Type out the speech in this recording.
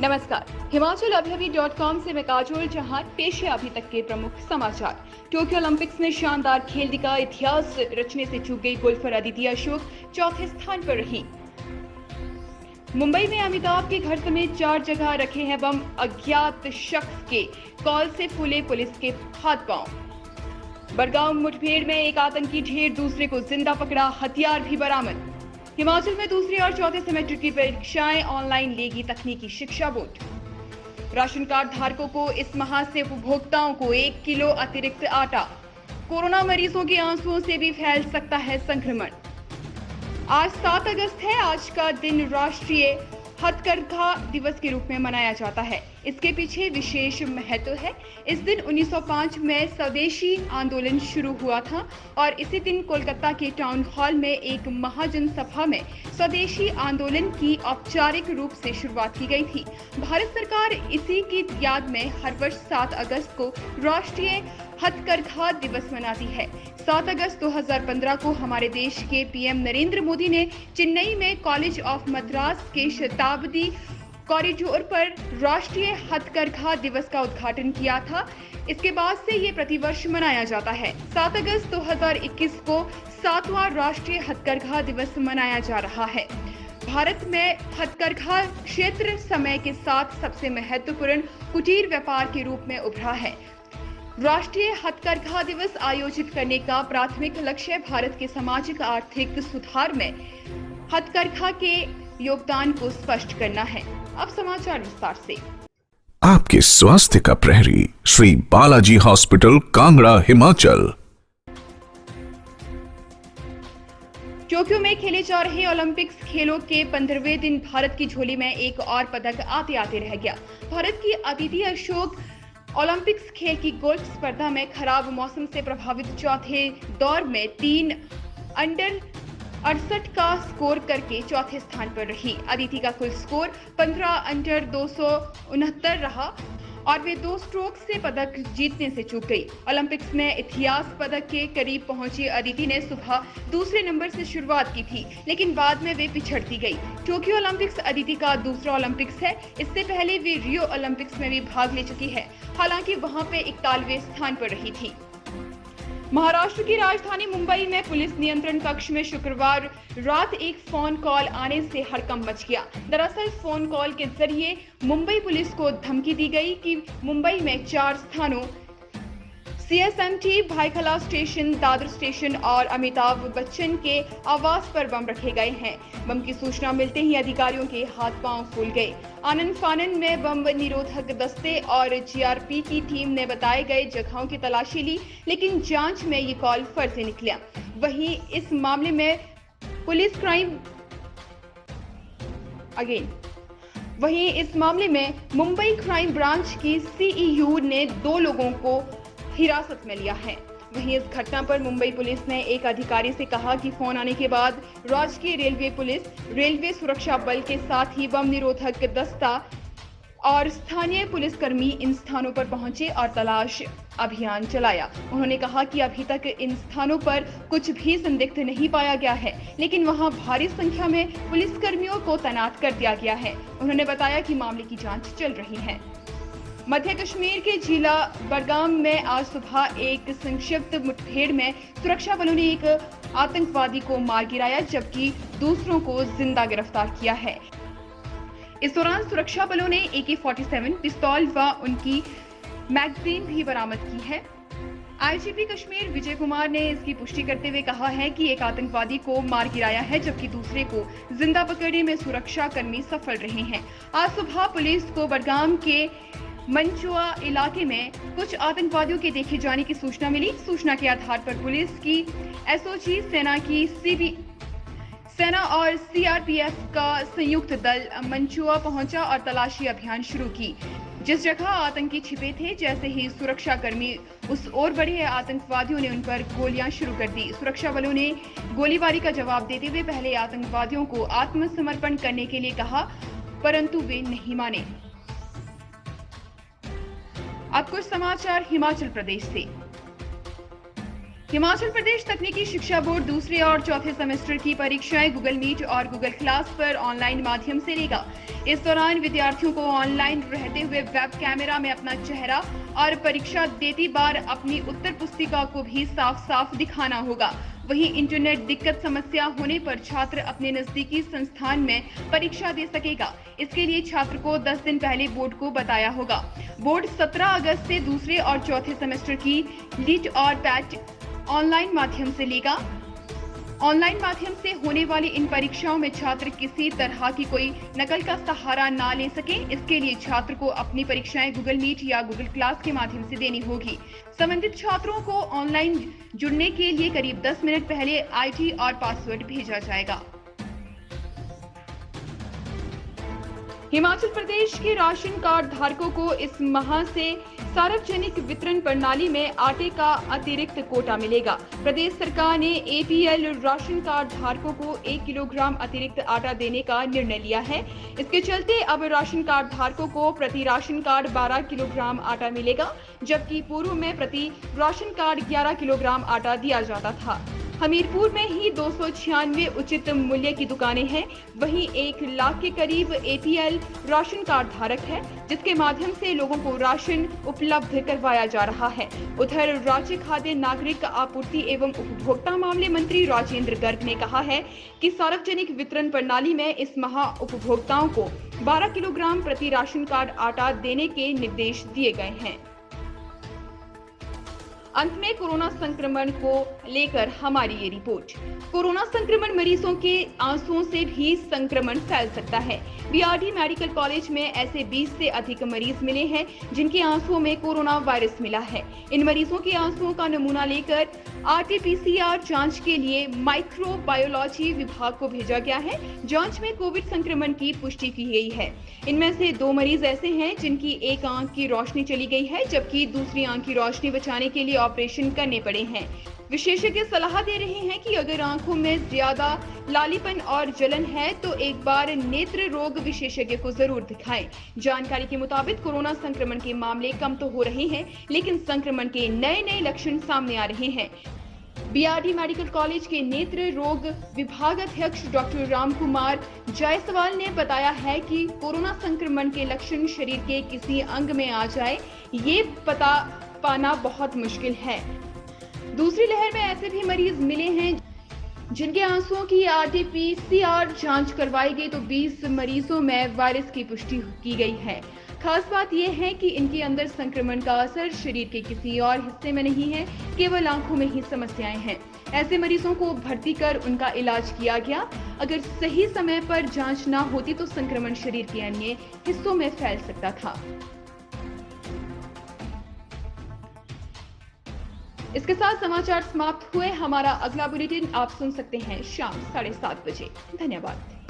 नमस्कार, हिमाचल अभी.com से मैं काजोल जहां पेश है अभी तक के प्रमुख समाचार। टोक्यो ओलंपिक्स में शानदार खेल का इतिहास रचने से चूक गई गोल्फर अदिति अशोक चौथे स्थान पर रही। मुंबई में अमिताभ के घर समेत 4 जगह रखे हैं बम, अज्ञात शख्स के कॉल से फूले पुलिस के हाथ पांव। बड़गांव मुठभेड़ में एक आतंकी ढेर, दूसरे को जिंदा पकड़ा, हथियार भी बरामद। हिमाचल में दूसरे और चौथे सेमेस्टर की परीक्षाएं ऑनलाइन लेगी तकनीकी शिक्षा बोर्ड। राशन कार्ड धारकों को इस माह से उपभोक्ताओं को 1 किलो अतिरिक्त आटा। कोरोना मरीजों के आंसुओं से भी फैल सकता है संक्रमण। आज 7 अगस्त है। आज का दिन राष्ट्रीय हथकरघा दिवस के रूप में मनाया जाता है। इसके पीछे विशेष महत्व है। इस दिन 1905 में स्वदेशी आंदोलन शुरू हुआ था और इसी दिन कोलकाता के टाउन हॉल में एक महाजन सभा में स्वदेशी आंदोलन की औपचारिक रूप से शुरुआत की गई थी। भारत सरकार इसी की याद में हर वर्ष 7 अगस्त को राष्ट्रीय हथकरघा दिवस मनाती है। 7 अगस्त 2015 को हमारे देश के पीएम नरेंद्र मोदी ने चेन्नई में कॉलेज ऑफ मद्रास के शताब्दी कॉरिडोर पर राष्ट्रीय हथकरघा दिवस का उद्घाटन किया था। इसके बाद से ये प्रतिवर्ष मनाया जाता है। 7 अगस्त 2021 को 7वां राष्ट्रीय हथकरघा दिवस मनाया जा रहा है। भारत में हथकरघा क्षेत्र समय के साथ सबसे महत्वपूर्ण कुटीर व्यापार के रूप में उभरा है। राष्ट्रीय हथकरघा दिवस आयोजित करने का प्राथमिक लक्ष्य भारत के सामाजिक आर्थिक सुधार में हथकरघा के योगदान को स्पष्ट करना है। अब समाचार विस्तार से। आपके स्वास्थ्य का प्रहरी श्री बालाजी हॉस्पिटल, कांगड़ा, हिमाचल। टोक्यो में खेले जा रहे ओलंपिक्स खेलों के 15वें दिन भारत की झोली में एक और पदक आते आते रह गया। भारत की अदिति अशोक ओलंपिक्स खेल की गोल्फ स्पर्धा में खराब मौसम से प्रभावित चौथे दौर में 3 अंडर 68 का स्कोर करके चौथे स्थान पर रही। अदिति का कुल स्कोर 15 अंडर 269 रहा और वे 2 स्ट्रोक से पदक जीतने से चूक गई। ओलंपिक्स में इतिहास पदक के करीब पहुंची अदिति ने सुबह दूसरे नंबर से शुरुआत की थी, लेकिन बाद में वे पिछड़ती गई। टोक्यो ओलंपिक्स अदिति का दूसरा ओलंपिक्स है। इससे पहले वे रियो ओलंपिक्स में भी भाग ले चुकी है, हालांकि वहां पे 41वें स्थान पर रही थी। महाराष्ट्र की राजधानी मुंबई में पुलिस नियंत्रण कक्ष में शुक्रवार रात एक फोन कॉल आने से हड़कंप मच गया। दरअसल फोन कॉल के जरिए मुंबई पुलिस को धमकी दी गई कि मुंबई में 4 स्थानों CSMT, Byculla station, Dadar station और अमिताभ बच्चन के आवास पर बम रखे गए हैं। बम की सूचना मिलते ही अधिकारियों के हाथ पांव फूल गए। आनंद फानन में बम निरोधक दस्ते और जीआरपी की टीम ने बताए गए जगहों की तलाशी ली, लेकिन जांच में ये कॉल फर्जी निकला। वहीं इस मामले में मुंबई क्राइम ब्रांच की सीईयू ने 2 लोगों को हिरासत में लिया है। वहीं इस घटना पर मुंबई पुलिस ने एक अधिकारी से कहा कि फोन आने के बाद राजकीय रेलवे पुलिस, रेलवे सुरक्षा बल के साथ ही बम निरोधक दस्ता और स्थानीय पुलिसकर्मी इन स्थानों पर पहुंचे और तलाश अभियान चलाया। उन्होंने कहा कि अभी तक इन स्थानों पर कुछ भी संदिग्ध नहीं पाया गया है, लेकिन वहां भारी संख्या में पुलिसकर्मियों को तैनात कर दिया गया है। उन्होंने बताया कि मामले की जांच चल रही है। मध्य कश्मीर के जिला बड़गाम में आज सुबह एक संक्षिप्त मुठभेड़ में सुरक्षा बलों ने एक आतंकवादी को मार गिराया, जबकि दूसरों को जिंदा गिरफ्तार किया है। इस दौरान सुरक्षा बलों ने AK-47 पिस्तौल व उनकी मैगजीन भी बरामद की है। आईजीपी कश्मीर विजय कुमार ने इसकी पुष्टि करते हुए कहा है कि एक आतंकवादी को मार गिराया है, जबकि दूसरे को जिंदा पकड़ने में सुरक्षा कर्मी सफल रहे हैं। आज सुबह पुलिस को बड़गाम के मंचुआ इलाके में कुछ आतंकवादियों के देखे जाने की सूचना मिली। सूचना के आधार पर पुलिस की एसओजी, सेना और सीआरपीएफ का संयुक्त दल मंचुआ पहुंचा और तलाशी अभियान शुरू की। जिस जगह आतंकी छिपे थे, जैसे ही सुरक्षा कर्मी उस ओर बढ़े, आतंकवादियों ने उन पर गोलियां शुरू कर दी। सुरक्षा बलों ने गोलीबारी का जवाब देते हुए पहले आतंकवादियों को आत्मसमर्पण करने के लिए कहा, परंतु वे नहीं माने। अब कुछ समाचार हिमाचल प्रदेश से। हिमाचल प्रदेश तकनीकी शिक्षा बोर्ड दूसरे और चौथे सेमेस्टर की परीक्षाएं गूगल मीट और गूगल क्लास पर ऑनलाइन माध्यम से लेगा। इस दौरान विद्यार्थियों को ऑनलाइन रहते हुए वेब कैमरा में अपना चेहरा और परीक्षा देती बार अपनी उत्तर पुस्तिका को भी साफ साफ दिखाना होगा। वहीं इंटरनेट दिक्कत समस्या होने पर छात्र अपने नजदीकी संस्थान में परीक्षा दे सकेगा। इसके लिए छात्र को 10 दिन पहले बोर्ड को बताया होगा। बोर्ड 17 अगस्त से दूसरे और चौथे सेमेस्टर की लीट और पैट ऑनलाइन माध्यम से लेगा। ऑनलाइन माध्यम से होने वाली इन परीक्षाओं में छात्र किसी तरह की कोई नकल का सहारा ना ले सके। इसके लिए छात्र को अपनी परीक्षाएं गूगल मीट या गूगल क्लास के माध्यम से देनी होगी। संबंधित छात्रों को ऑनलाइन जुड़ने के लिए करीब 10 मिनट पहले आईडी और पासवर्ड भेजा जाएगा। हिमाचल प्रदेश के राशन कार्ड धारकों को इस माह से सार्वजनिक वितरण प्रणाली में आटे का अतिरिक्त कोटा मिलेगा। प्रदेश सरकार ने एपीएल राशन कार्ड धारकों को 1 किलोग्राम अतिरिक्त आटा देने का निर्णय लिया है। इसके चलते अब राशन कार्ड धारकों को प्रति राशन कार्ड 12 किलोग्राम आटा मिलेगा, जबकि पूर्व में प्रति राशन कार्ड 11 किलोग्राम आटा दिया जाता था। हमीरपुर में ही 296 उचित मूल्य की दुकानें हैं। वहीं 1 लाख के करीब एपीएल राशन कार्ड धारक है, जिसके माध्यम से लोगों को राशन उपलब्ध करवाया जा रहा है। उधर राज्य खाद्य नागरिक आपूर्ति एवं उपभोक्ता मामले मंत्री राजेंद्र गर्ग ने कहा है कि सार्वजनिक वितरण प्रणाली में इस माह उपभोक्ताओं को 12 किलोग्राम प्रति राशन कार्ड आटा देने के निर्देश दिए गए हैं। अंत में कोरोना संक्रमण को लेकर हमारी ये रिपोर्ट। कोरोना संक्रमण मरीजों के आंसुओं से भी संक्रमण फैल सकता है। बीआरडी मेडिकल कॉलेज में ऐसे 20 से अधिक मरीज मिले हैं जिनके आंसुओं में कोरोना वायरस मिला है। इन मरीजों के आंसुओं का नमूना लेकर आरटी-पीसीआर जांच के लिए माइक्रोबायोलॉजी विभाग को भेजा गया है। जांच में कोविड संक्रमण की पुष्टि की गई है। इनमें से 2 मरीज ऐसे हैं जिनकी एक आंख की रोशनी चली गई है, जबकि दूसरी आंख की रोशनी बचाने के लिए ऑपरेशन करने पड़े हैं। विशेषज्ञ सलाह दे रहे हैं कि अगर आंखों में ज्यादा लालीपन और जलन है तो एक बार नेत्र रोग विशेषज्ञ को जरूर दिखाएं। जानकारी के मुताबिक कोरोना संक्रमण के मामले कम तो हो रहे हैं, लेकिन संक्रमण के नए लक्षण सामने आ रहे हैं। बीआरडी मेडिकल कॉलेज के नेत्र रोग विभाग अध्यक्ष डॉक्टर रामकुमार जायसवाल ने बताया है कि कोरोना संक्रमण के लक्षण शरीर के किसी अंग में आ जाए, ये पता पाना बहुत मुश्किल है। दूसरी लहर में ऐसे भी मरीज मिले हैं जिनके आंसुओं की आरटी-पीसीआर जांच करवाई गई तो 20 मरीजों में वायरस की पुष्टि की गई है। खास बात यह है कि इनके अंदर संक्रमण का असर शरीर के किसी और हिस्से में नहीं है, केवल आंखों में ही समस्याएं हैं। ऐसे मरीजों को भर्ती कर उनका इलाज किया गया। अगर सही समय पर जांच ना होती तो संक्रमण शरीर के अन्य हिस्सों में फैल सकता था। इसके साथ समाचार समाप्त हुए। हमारा अगला बुलेटिन आप सुन सकते हैं शाम 7:30 बजे। धन्यवाद।